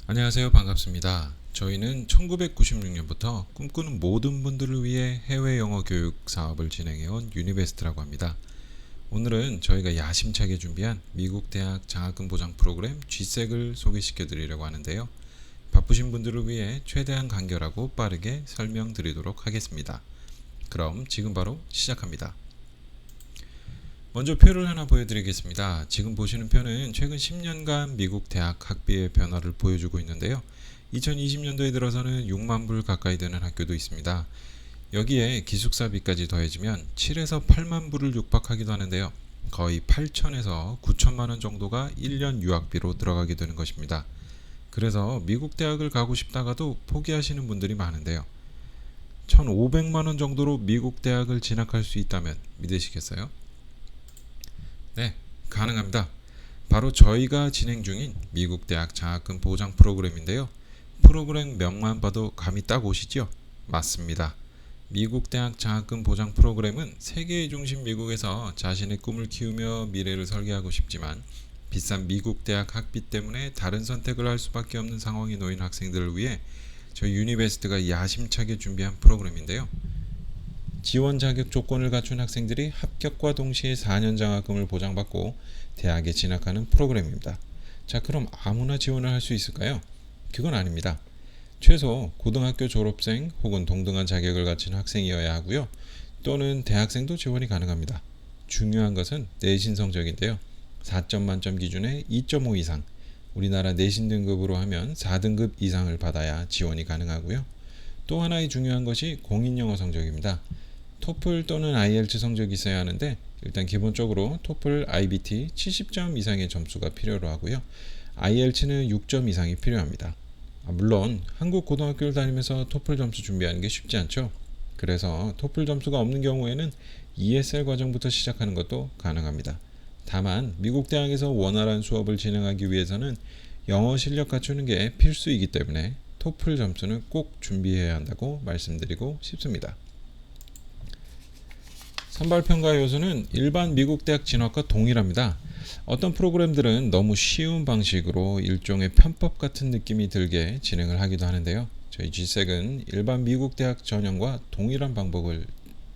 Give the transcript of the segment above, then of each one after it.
안녕하세요. 반갑습니다. 저희는 1996년부터 꿈꾸는 모든 분들을 위해 해외 영어 교육 사업을 진행해온 유니베스트라고 합니다. 오늘은 저희가 야심차게 준비한 미국 대학 장학금 보장 프로그램 GSEC을 소개시켜 드리려고 하는데요. 바쁘신 분들을 위해 최대한 간결하고 빠르게 설명드리도록 하겠습니다. 그럼 지금 바로 시작합니다. 먼저 표를 하나 보여드리겠습니다. 지금 보시는 표는 최근 10년간 미국 대학 학비의 변화를 보여주고 있는데요. 2020년도에 들어서는 6만 불 가까이 되는 학교도 있습니다. 여기에 기숙사비까지 더해지면 7에서 8만 불을 육박하기도 하는데요. 거의 8천에서 9천만 원 정도가 1년 유학비로 들어가게 되는 것입니다. 그래서 미국 대학을 가고 싶다가도 포기하시는 분들이 많은데요. 1,500만 원 정도로 미국 대학을 진학할 수 있다면 믿으시겠어요? 네, 가능합니다. 바로 저희가 진행 중인 미국 대학 장학금 보장 프로그램인데요. 프로그램 명만 봐도 감이 딱 오시죠? 맞습니다. 미국 대학 장학금 보장 프로그램은 세계의 중심 미국에서 자신의 꿈을 키우며 미래를 설계하고 싶지만 비싼 미국 대학 학비 때문에 다른 선택을 할 수밖에 없는 상황에 놓인 학생들을 위해 저희 유니베스트가 야심차게 준비한 프로그램인데요. 지원 자격 조건을 갖춘 학생들이 합격과 동시에 4년 장학금을 보장받고 대학에 진학하는 프로그램입니다. 자, 그럼 아무나 지원을 할 수 있을까요? 그건 아닙니다. 최소 고등학교 졸업생 혹은 동등한 자격을 갖춘 학생이어야 하고요. 또는 대학생도 지원이 가능합니다. 중요한 것은 내신 성적인데요. 4점 만점 기준에 2.5 이상, 우리나라 내신 등급으로 하면 4등급 이상을 받아야 지원이 가능하고요. 또 하나의 중요한 것이 공인영어 성적입니다. 토플 또는 IELTS 성적이 있어야 하는데 일단 기본적으로 토플 IBT 70점 이상의 점수가 필요로 하고요. IELTS는 6점 이상이 필요합니다. 물론 한국 고등학교를 다니면서 토플 점수 준비하는 게 쉽지 않죠. 그래서 토플 점수가 없는 경우에는 ESL 과정부터 시작하는 것도 가능합니다. 다만 미국 대학에서 원활한 수업을 진행하기 위해서는 영어 실력 갖추는 게 필수이기 때문에 토플 점수는 꼭 준비해야 한다고 말씀드리고 싶습니다. 선발평가 요소는 일반 미국 대학 진학과 동일합니다. 어떤 프로그램들은 너무 쉬운 방식으로 일종의 편법 같은 느낌이 들게 진행을 하기도 하는데요. 저희 GSEC은 일반 미국 대학 전형과 동일한 방법을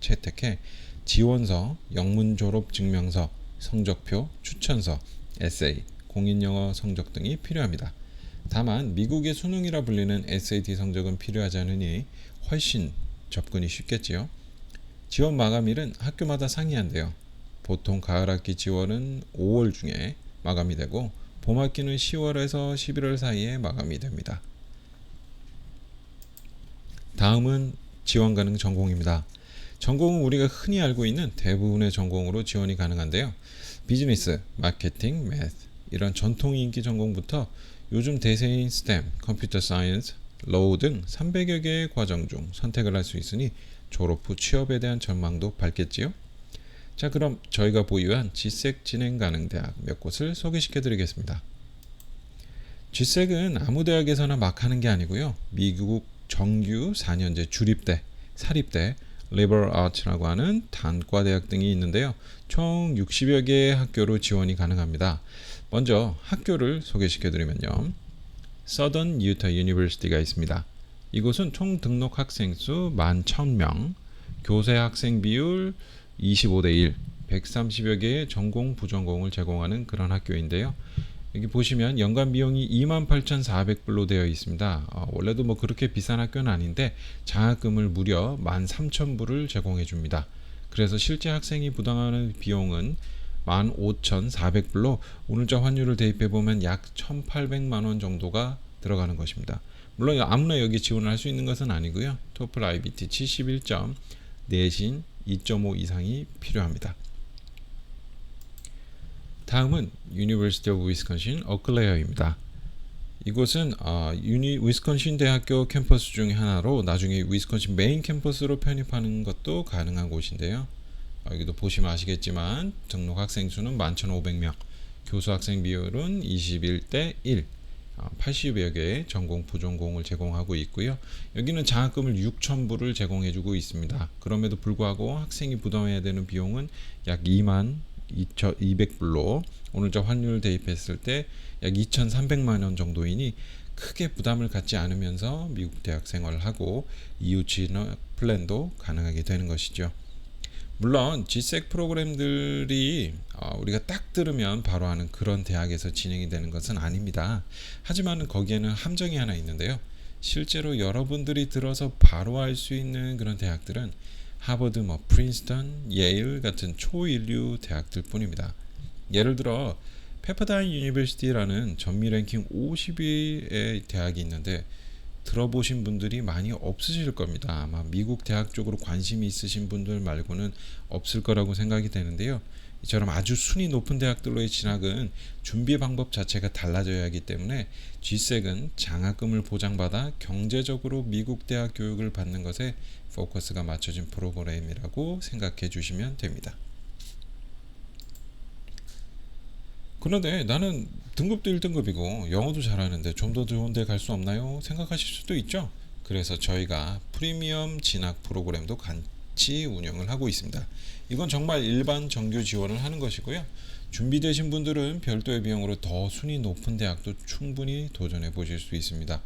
채택해 지원서, 영문 졸업 증명서, 성적표, 추천서, 에세이, 공인영어 성적 등이 필요합니다. 다만 미국의 수능이라 불리는 SAT 성적은 필요하지 않으니 훨씬 접근이 쉽겠지요. 지원 마감일은 학교마다 상이한데요. 보통 가을학기 지원은 5월 중에 마감이 되고 봄학기는 10월에서 11월 사이에 마감이 됩니다. 다음은 지원 가능 전공입니다. 전공은 우리가 흔히 알고 있는 대부분의 전공으로 지원이 가능한데요. 비즈니스, 마케팅, 매스 이런 전통 인기 전공부터 요즘 대세인 STEM, 컴퓨터 사이언스, 로우 등 300여 개의 과정 중 선택을 할 수 있으니 졸업 후 취업에 대한 전망도 밝겠지요. 자, 그럼 저희가 보유한 GSEC 진행 가능 대학 몇 곳을 소개시켜 드리겠습니다. GSEC은 아무 대학에서나 막 하는 게 아니고요. 미국 정규 4년제 주립대, 사립대, 리버럴 아츠라고 하는 단과 대학 등이 있는데요. 총 60여 개의 학교로 지원이 가능합니다. 먼저 학교를 소개시켜 드리면요. Southern Utah University가 있습니다. 이곳은 총 등록 학생 수 11,000명, 교세 학생 비율 25대 1, 130여 개의 전공, 부전공을 제공하는 그런 학교인데요. 여기 보시면 연간 비용이 28,400불로 되어 있습니다. 원래도 뭐 그렇게 비싼 학교는 아닌데 장학금을 무려 13,000불을 제공해 줍니다. 그래서 실제 학생이 부담하는 비용은 15,400불로 오늘자 환율을 대입해 보면 약 1,800만 원 정도가 들어가는 것입니다. 물론 아무나 여기 지원을 할 수 있는 것은 아니고요. 토플 IBT 71점, 내신 2.5 이상이 필요합니다. 다음은 University of Wisconsin, 어클레어입니다. 이곳은 위스콘신 대학교 캠퍼스 중에 하나로 나중에 위스콘신 메인 캠퍼스로 편입하는 것도 가능한 곳인데요. 여기도 보시면 아시겠지만 등록 학생 수는 11,500명, 교수 학생 비율은 21대 1, 80여 개의 전공, 부전공을 제공하고 있고요. 여기는 장학금을 6,000불을 제공해주고 있습니다. 그럼에도 불구하고 학생이 부담해야 되는 비용은 약 22,200불로 오늘자 환율 대입했을 때 약 2,300만 원 정도이니 크게 부담을 갖지 않으면서 미국 대학 생활을 하고 이후 진학 플랜도 가능하게 되는 것이죠. 물론 GSEC 프로그램들이 우리가 딱 들으면 바로 하는 그런 대학에서 진행이 되는 것은 아닙니다. 하지만 거기에는 함정이 하나 있는데요. 실제로 여러분들이 들어서 바로 할 수 있는 그런 대학들은 하버드, 프린스턴, 예일 같은 초일류 대학들 뿐입니다. 예를 들어 페퍼다인 유니버시티라는 전미 랭킹 50위의 대학이 있는데 들어보신 분들이 많이 없으실 겁니다. 아마 미국 대학 쪽으로 관심이 있으신 분들 말고는 없을 거라고 생각이 되는데요. 이처럼 아주 순위 높은 대학들로의 진학은 준비 방법 자체가 달라져야 하기 때문에 GSEC은 장학금을 보장받아 경제적으로 미국 대학 교육을 받는 것에 포커스가 맞춰진 프로그램이라고 생각해 주시면 됩니다. 그런데 나는 등급도 1등급이고 영어도 잘하는데 좀 더 좋은 데 갈 수 없나요? 생각하실 수도 있죠. 그래서 저희가 프리미엄 진학 프로그램도 같이 운영을 하고 있습니다. 이건 정말 일반 정규 지원을 하는 것이고요. 준비되신 분들은 별도의 비용으로 더 순위 높은 대학도 충분히 도전해 보실 수 있습니다.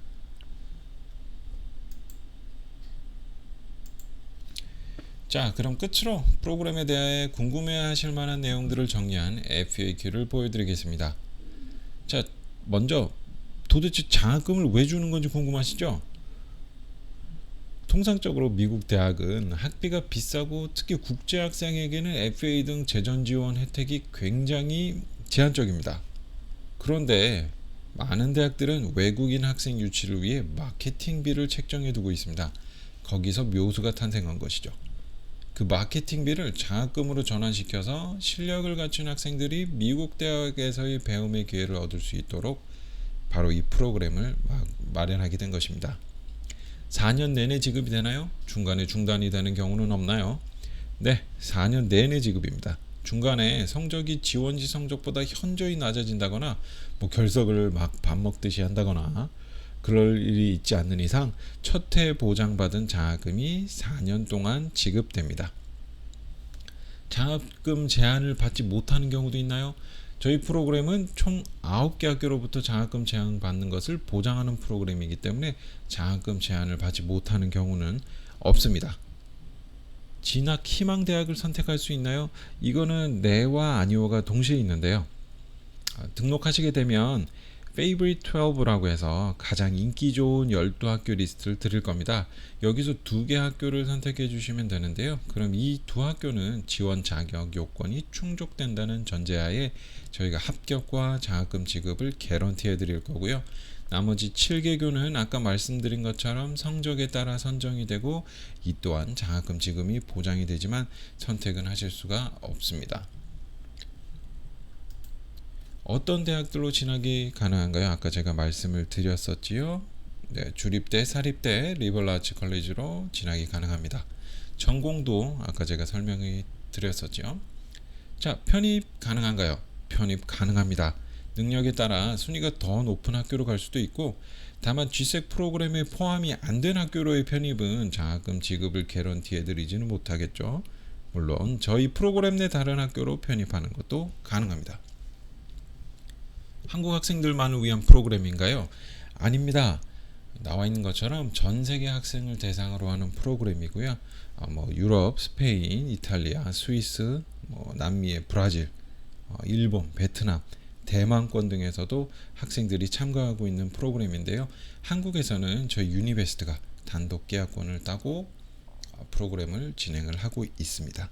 자, 그럼 끝으로 프로그램에 대해 궁금해하실 만한 내용들을 정리한 FAQ를 보여드리겠습니다. 자, 먼저 도대체 장학금을 왜 주는 건지 궁금하시죠? 통상적으로 미국 대학은 학비가 비싸고 특히 국제 학생에게는 FA 등 재정 지원 혜택이 굉장히 제한적입니다. 그런데 많은 대학들은 외국인 학생 유치를 위해 마케팅비를 책정해 두고 있습니다. 거기서 묘수가 탄생한 것이죠. 그 마케팅비를 장학금으로 전환시켜서 실력을 갖춘 학생들이 미국 대학에서의 배움의 기회를 얻을 수 있도록 바로 이 프로그램을 마련하게 된 것입니다. 4년 내내 지급이 되나요? 중간에 중단이 되는 경우는 없나요? 네, 4년 내내 지급입니다. 중간에 성적이 지원지 성적보다 현저히 낮아진다거나 결석을 밥 먹듯이 한다거나 그럴 일이 있지 않는 이상 첫 해 보장받은 장학금이 4년 동안 지급됩니다. 장학금 제한을 받지 못하는 경우도 있나요? 저희 프로그램은 총 9개 학교로부터 장학금 제한 받는 것을 보장하는 프로그램이기 때문에 장학금 제한을 받지 못하는 경우는 없습니다. 진학 희망 대학을 선택할 수 있나요? 이거는 네와 아니오가 동시에 있는데요. 등록하시게 되면 Favorite 12라고 해서 가장 인기 좋은 12학교 리스트를 드릴 겁니다. 여기서 2개 학교를 선택해 주시면 되는데요. 그럼 이 2학교는 지원 자격 요건이 충족된다는 전제하에 저희가 합격과 장학금 지급을 개런티해 드릴 거고요. 나머지 7개교는 아까 말씀드린 것처럼 성적에 따라 선정이 되고 이 또한 장학금 지급이 보장이 되지만 선택은 하실 수가 없습니다. 어떤 대학들로 진학이 가능한가요? 아까 제가 말씀을 드렸었지요. 네, 주립대, 사립대, 리버럴 아츠 컬리지로 진학이 가능합니다. 전공도 아까 제가 설명을 드렸었죠. 자, 편입 가능한가요? 편입 가능합니다. 능력에 따라 순위가 더 높은 학교로 갈 수도 있고 다만 GSEC 프로그램에 포함이 안 된 학교로의 편입은 장학금 지급을 개런티해 드리지는 못하겠죠. 물론 저희 프로그램 내 다른 학교로 편입하는 것도 가능합니다. 한국 학생들만을 위한 프로그램인가요? 아닙니다. 나와 있는 것처럼 전 세계 학생을 대상으로 하는 프로그램이고요. 유럽, 스페인, 이탈리아, 스위스, 남미의 브라질, 일본, 베트남, 대만권 등에서도 학생들이 참가하고 있는 프로그램인데요. 한국에서는 저희 유니베스트가 단독 계약권을 따고 프로그램을 진행을 하고 있습니다.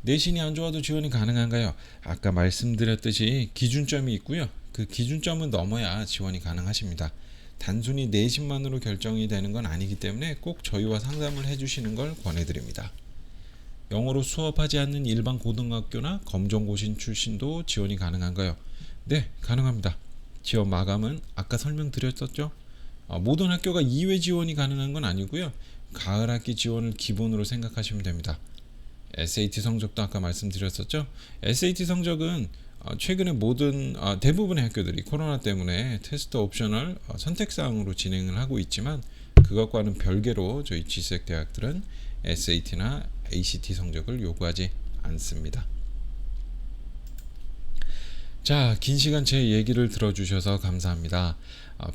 내신이 안 좋아도 지원이 가능한가요? 아까 말씀드렸듯이 기준점이 있고요. 그 기준점은 넘어야 지원이 가능하십니다. 단순히 내신만으로 결정이 되는 건 아니기 때문에 꼭 저희와 상담을 해주시는 걸 권해드립니다. 영어로 수업하지 않는 일반 고등학교나 검정고시 출신도 지원이 가능한가요? 네, 가능합니다. 지원 마감은 아까 설명드렸었죠? 모든 학교가 2회 지원이 가능한 건 아니고요. 가을 학기 지원을 기본으로 생각하시면 됩니다. SAT 성적도 아까 말씀드렸었죠. SAT 성적은 최근에 대부분의 학교들이 코로나 때문에 테스트 옵셔널 선택사항으로 진행을 하고 있지만 그것과는 별개로 저희 GSEC 대학들은 SAT나 ACT 성적을 요구하지 않습니다. 자, 긴 시간 제 얘기를 들어주셔서 감사합니다.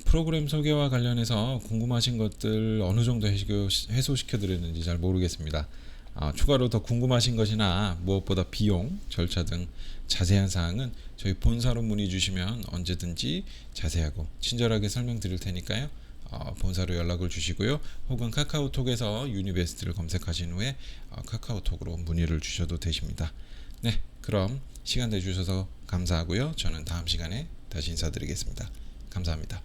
프로그램 소개와 관련해서 궁금하신 것들 어느 정도 해소시켜 드렸는지 잘 모르겠습니다. 추가로 더 궁금하신 것이나 무엇보다 비용, 절차 등 자세한 사항은 저희 본사로 문의 주시면 언제든지 자세하고 친절하게 설명드릴 테니까요. 본사로 연락을 주시고요. 혹은 카카오톡에서 유니베스트를 검색하신 후에 카카오톡으로 문의를 주셔도 되십니다. 네, 그럼 시간 내주셔서 감사하고요. 저는 다음 시간에 다시 인사드리겠습니다. 감사합니다.